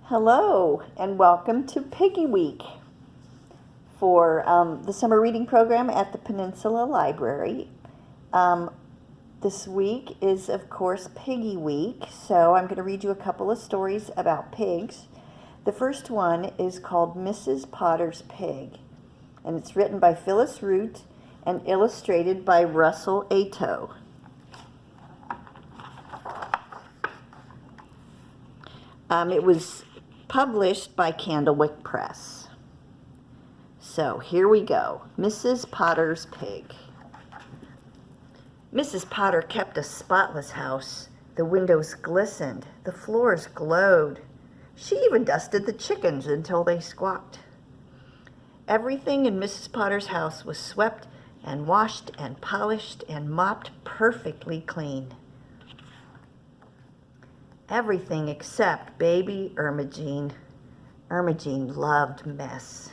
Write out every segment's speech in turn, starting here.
Hello, and welcome to Piggy Week for the summer reading program at the Peninsula Library. This week is, of course, Piggy Week, so I'm going to read you a couple of stories about pigs. The first one is called Mrs. Potter's Pig, and it's written by Phyllis Root and illustrated by Russell Ato. It was published by Candlewick Press. So here we go. Mrs. Potter's Pig. Mrs. Potter kept a spotless house. The windows glistened. The floors glowed. She even dusted the chickens until they squawked. Everything in Mrs. Potter's house was swept and washed and polished and mopped perfectly clean. Everything except baby Ermagene. Ermagene loved mess.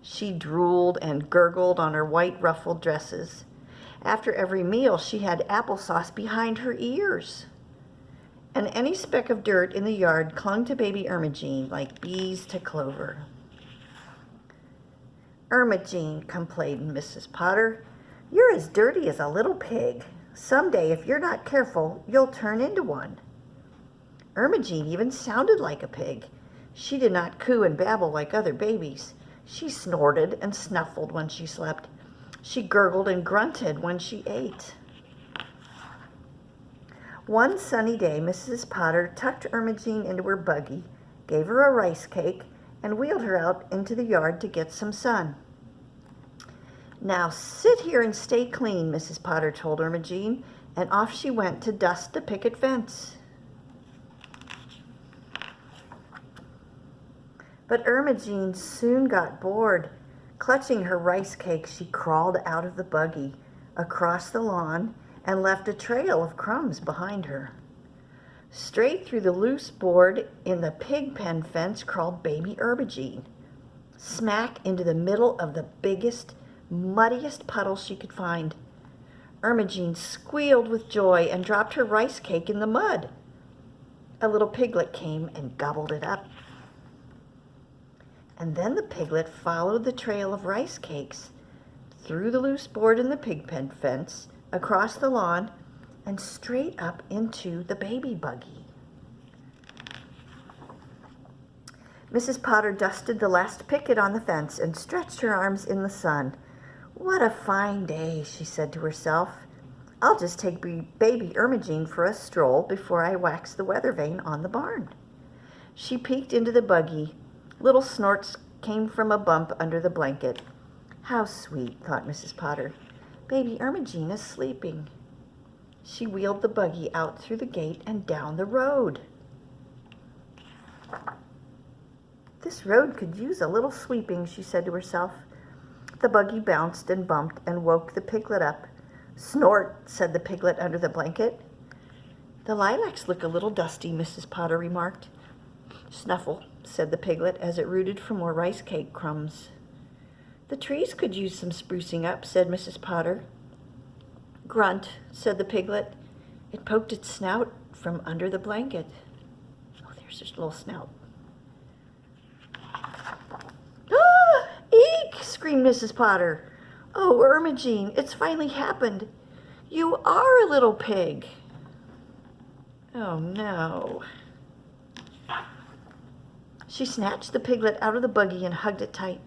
She drooled and gurgled on her white ruffled dresses. After every meal, she had applesauce behind her ears. And any speck of dirt in the yard clung to baby Ermagene like bees to clover. Ermagene, complained Mrs. Potter, you're as dirty as a little pig. Someday, if you're not careful, you'll turn into one. Ermagene even sounded like a pig. She did not coo and babble like other babies. She snorted and snuffled when she slept. She gurgled and grunted when she ate. One sunny day, Mrs. Potter tucked Ermagene into her buggy, gave her a rice cake, and wheeled her out into the yard to get some sun. Now sit here and stay clean, Mrs. Potter told Ermagene, and off she went to dust the picket fence. But Ermagene soon got bored. Clutching her rice cake, she crawled out of the buggy, across the lawn, and left a trail of crumbs behind her. Straight through the loose board in the pig pen fence crawled baby Ermagene, smack into the middle of the biggest, muddiest puddle she could find. Ermagene squealed with joy and dropped her rice cake in the mud. A little piglet came and gobbled it up. And then the piglet followed the trail of rice cakes through the loose board in the pig pen fence, across the lawn, and straight up into the baby buggy. Mrs. Potter dusted the last picket on the fence and stretched her arms in the sun. What a fine day, she said to herself. I'll just take baby Ermagene for a stroll before I wax the weather vane on the barn. She peeked into the buggy. Little snorts came from a bump under the blanket. How sweet, thought Mrs. Potter. Baby Ermagene is sleeping. She wheeled the buggy out through the gate and down the road. This road could use a little sweeping, she said to herself. The buggy bounced and bumped and woke the piglet up. Snort, said the piglet under the blanket. The lilacs look a little dusty, Mrs. Potter remarked. Snuffle, said the piglet as it rooted for more rice cake crumbs. The trees could use some sprucing up, said Mrs. Potter. Grunt, said the piglet. It poked its snout from under the blanket. Oh, there's its little snout. Ah! Eek! Screamed Mrs. Potter. Oh, Ermagene, it's finally happened. You are a little pig. Oh, no. She snatched the piglet out of the buggy and hugged it tight.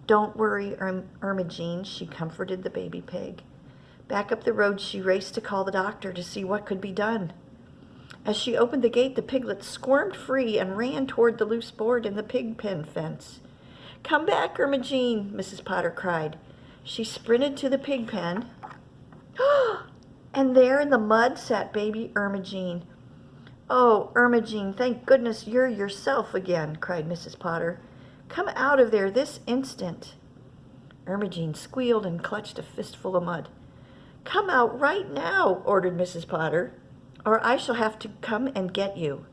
Don't worry, Ermagene, she comforted the baby pig. Back up the road she raced to call the doctor to see what could be done. As she opened the gate, the piglet squirmed free and ran toward the loose board in the pig pen fence. Come back, Ermagene, Mrs. Potter cried. She sprinted to the pig pen. And there in the mud sat baby Ermagene. Oh, Ermagene, thank goodness you're yourself again, cried Mrs. Potter. Come out of there this instant. Ermagene squealed and clutched a fistful of mud. Come out right now, ordered Mrs. Potter, or I shall have to come and get you.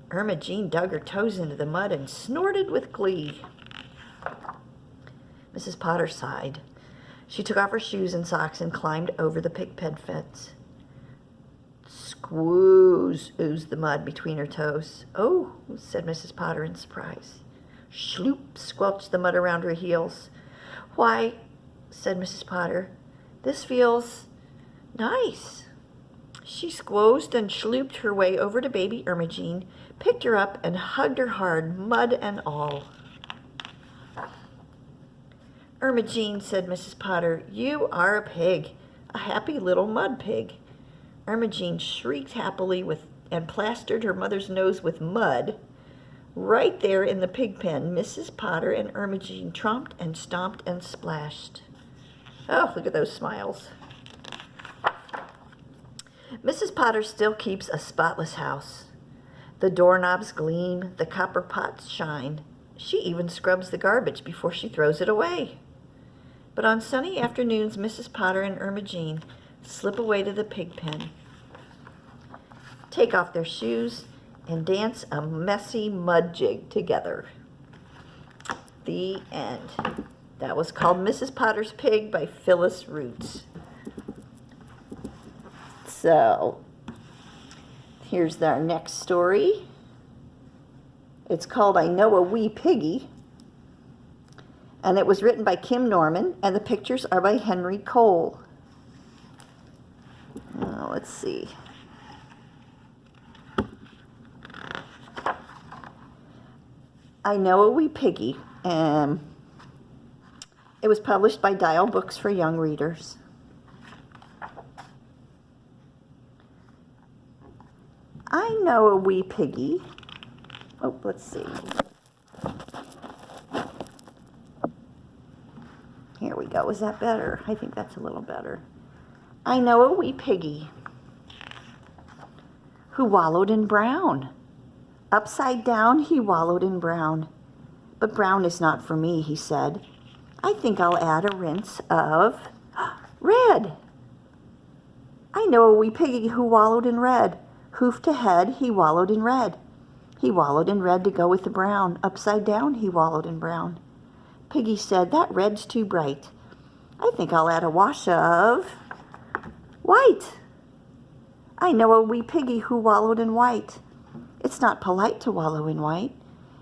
Ermagene dug her toes into the mud and snorted with glee. Mrs. Potter sighed. She took off her shoes and socks and climbed over the pig pen fence. Squooze, oozed the mud between her toes. Oh, said Mrs. Potter in surprise. Schloop, squelched the mud around her heels. Why, said Mrs. Potter, this feels nice. She squoozed and schlooped her way over to baby Ermagene, picked her up and hugged her hard, mud and all. Ermagene, said Mrs. Potter, you are a pig, a happy little mud pig. Ermagene shrieked happily and plastered her mother's nose with mud. Right there in the pig pen, Mrs. Potter and Ermagene tromped and stomped and splashed. Oh, look at those smiles. Mrs. Potter still keeps a spotless house. The doorknobs gleam, the copper pots shine. She even scrubs the garbage before she throws it away. But on sunny afternoons, Mrs. Potter and Ermagene slip away to the pig pen, take off their shoes, and dance a messy mud jig together. The end. That was called Mrs. Potter's Pig by Phyllis Roots. So, here's our next story. It's called I Know a Wee Piggy, and it was written by Kim Norman, and the pictures are by Henry Cole. Let's see. I Know a Wee Piggy. It was published by Dial Books for Young Readers. I know a wee piggy. Oh, let's see. Here we go. Is that better? I think that's a little better. I know a wee piggy who wallowed in brown. Upside down he wallowed in brown. But brown is not for me, he said. I think I'll add a rinse of red. I know a wee piggy who wallowed in red. Hoof to head, he wallowed in red. He wallowed in red to go with the brown. Upside down, he wallowed in brown. Piggy said, that red's too bright. I think I'll add a wash of white. I know a wee piggy who wallowed in white. It's not polite to wallow in white.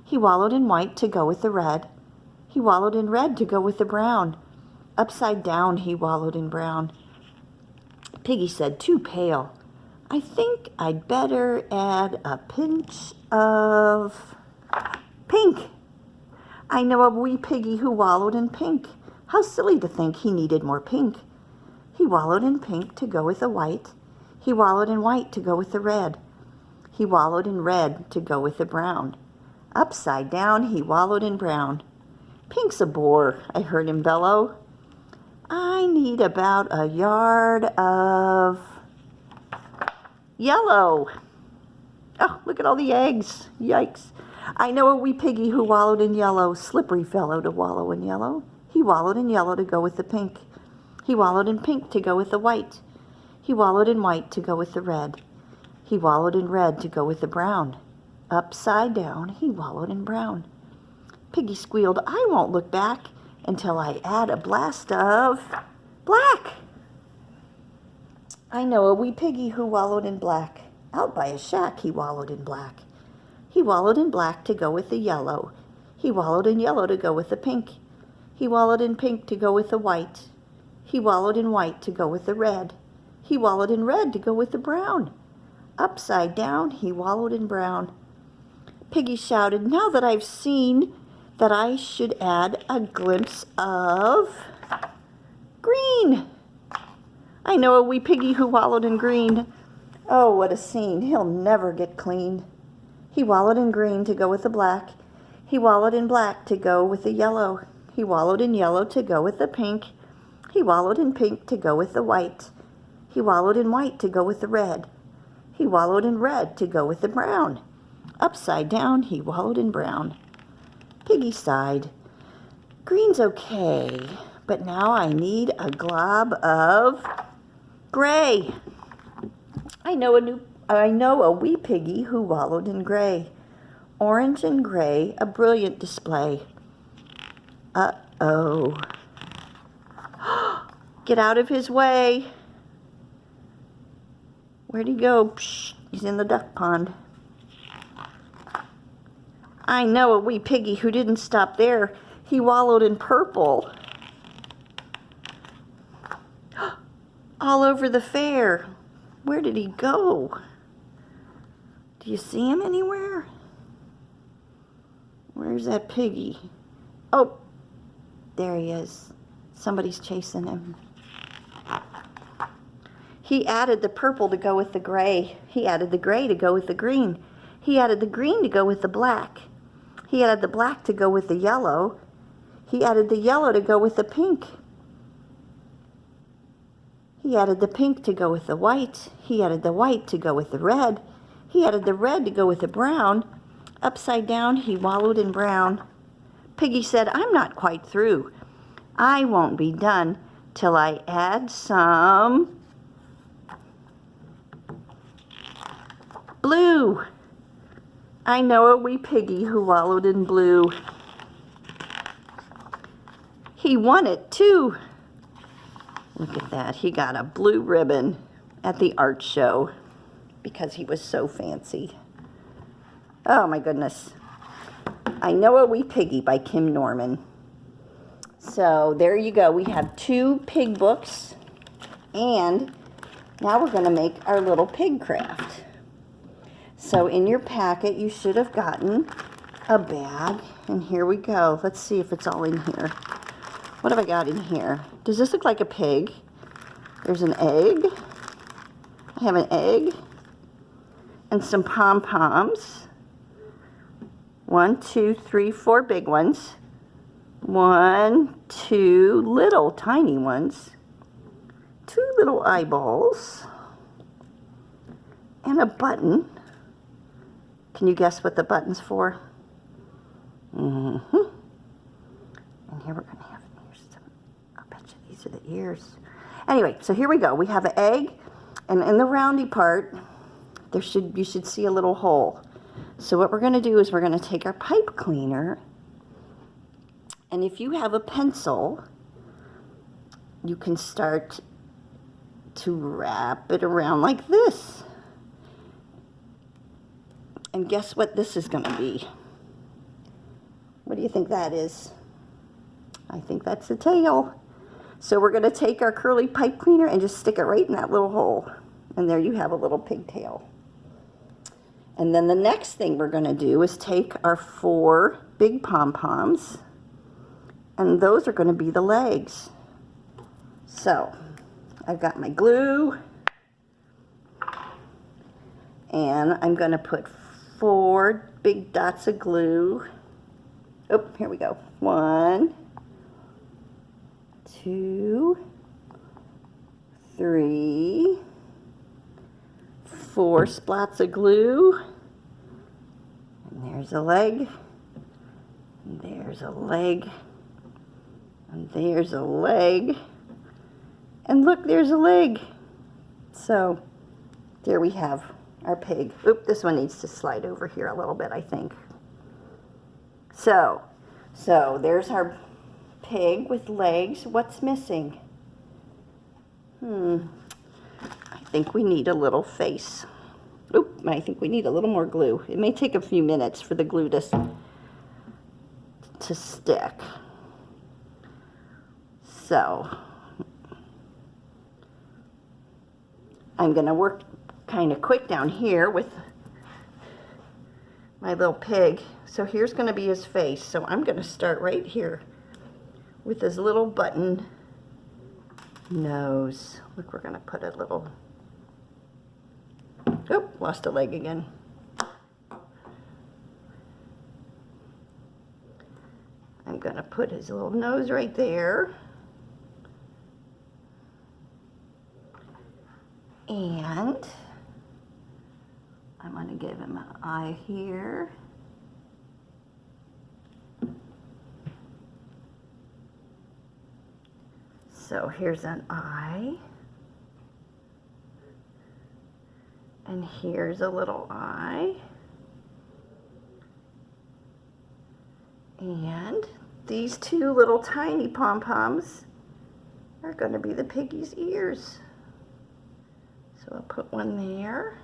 He wallowed in white to go with the red. He wallowed in red to go with the brown. Upside down, he wallowed in brown. Piggy said, too pale. I think I'd better add a pinch of pink. I know a wee piggy who wallowed in pink. How silly to think he needed more pink. He wallowed in pink to go with the white. He wallowed in white to go with the red. He wallowed in red to go with the brown. Upside down, he wallowed in brown. Pink's a bore, I heard him bellow. I need about a yard of yellow. Oh, look at all the eggs. Yikes. I know a wee piggy who wallowed in yellow. Slippery fellow to wallow in yellow. He wallowed in yellow to go with the pink. He wallowed in pink to go with the white. He wallowed in white to go with the red. He wallowed in red to go with the brown. Upside down, he wallowed in brown. Piggy squealed, I won't look back until I add a blast of black. I know a wee piggy who wallowed in black. Out by a shack he wallowed in black. He wallowed in black to go with the yellow. He wallowed in yellow to go with the pink. He wallowed in pink to go with the white. He wallowed in white to go with the red. He wallowed in red to go with the brown. Upside down he wallowed in brown. Piggy shouted, now that I've seen that I should add a glimpse of green. I know a wee piggy who wallowed in green. Oh, what a scene. He'll never get clean. He wallowed in green to go with the black. He wallowed in black to go with the yellow. He wallowed in yellow to go with the pink. He wallowed in pink to go with the white. He wallowed in white to go with the red. He wallowed in red to go with the brown. Upside down, he wallowed in brown. Piggy sighed. Green's okay, but now I need a glob of gray. I know a wee piggy who wallowed in gray. Orange and gray, a brilliant display. Uh-oh. Get out of his way. Where'd he go? Psh, he's in the duck pond. I know a wee piggy who didn't stop there. He wallowed in purple. All over the fair. Where did he go? Do you see him anywhere? Where's that piggy? Oh, there he is. Somebody's chasing him. He added the purple to go with the gray. He added the gray to go with the green. He added the green to go with the black. He added the black to go with the yellow. He added the yellow to go with the pink. He added the pink to go with the white. He added the white to go with the red. He added the red to go with the brown. Upside down, he wallowed in brown. Piggy said, I'm not quite through. I won't be done till I add some blue. I know a wee piggy who wallowed in blue. He won it too. Look at that. He got a blue ribbon at the art show because he was so fancy. Oh my goodness. I Know a Wee Piggy by Kim Norman. So there you go. We have 2 pig books, and now we're going to make our little pig craft. So in your packet, you should have gotten a bag, and here we go. Let's see if it's all in here. What have I got in here? Does this look like a pig? There's an egg. I have an egg and some pom-poms. 1, 2, 3, 4 big ones. 1, 2 little tiny ones. 2 little eyeballs. And a button. Can you guess what the button's for? And here we're going to have, here's some, I bet you these are the ears. Anyway, so here we go. We have an egg, and in the roundy part, you should see a little hole. So what we're going to do is we're going to take our pipe cleaner, and if you have a pencil, you can start to wrap it around like this. And guess what this is going to be? What do you think that is? I think that's the tail. So we're going to take our curly pipe cleaner and just stick it right in that little hole. And there you have a little pigtail. And then the next thing we're going to do is take our 4 big pom-poms, and those are going to be the legs. So I've got my glue, and I'm going to put 4 big dots of glue. Oh, here we go. 1, 2, 3, 4 splats of glue. And there's a leg. And there's a leg. And there's a leg. And look, there's a leg. So there we have our pig. Oop, this one needs to slide over here a little bit, I think. So there's our pig with legs. What's missing? I think we need a little face. Oop, I think we need a little more glue. It may take a few minutes for the glue to stick. So I'm going to work kind of quick down here with my little pig. So here's going to be his face. So I'm going to start right here with his little button nose. Look, we're going to put a little... Oh, lost a leg again. I'm going to put his little nose right there. And I'm going to give him an eye here. So here's an eye. And here's a little eye. And these 2 little tiny pom-poms are going to be the piggy's ears. So So I'll put one there.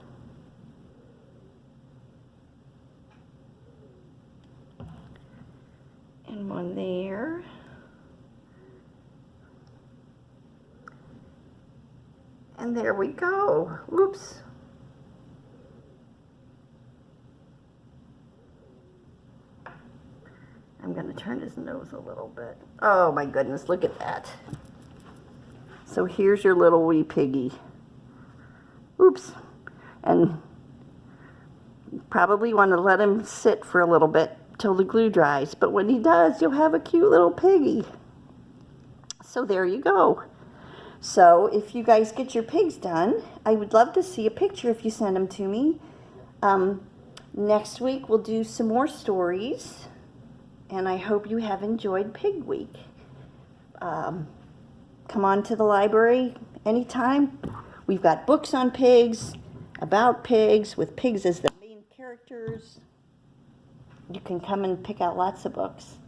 And one there. And there we go. Whoops. I'm going to turn his nose a little bit. Oh my goodness, look at that. So here's your little wee piggy. Oops. And probably want to let him sit for a little bit till the glue dries. But when he does, you'll have a cute little piggy. So there you go. So if you guys get your pigs done, I would love to see a picture if you send them to me. Next week we'll do some more stories. And I hope you have enjoyed Pig Week. Come on to the library anytime. We've got books on pigs, about pigs, with pigs as the main characters. You can come and pick out lots of books.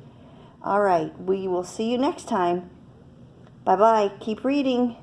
All right, we will see you next time. Bye-bye. Keep reading.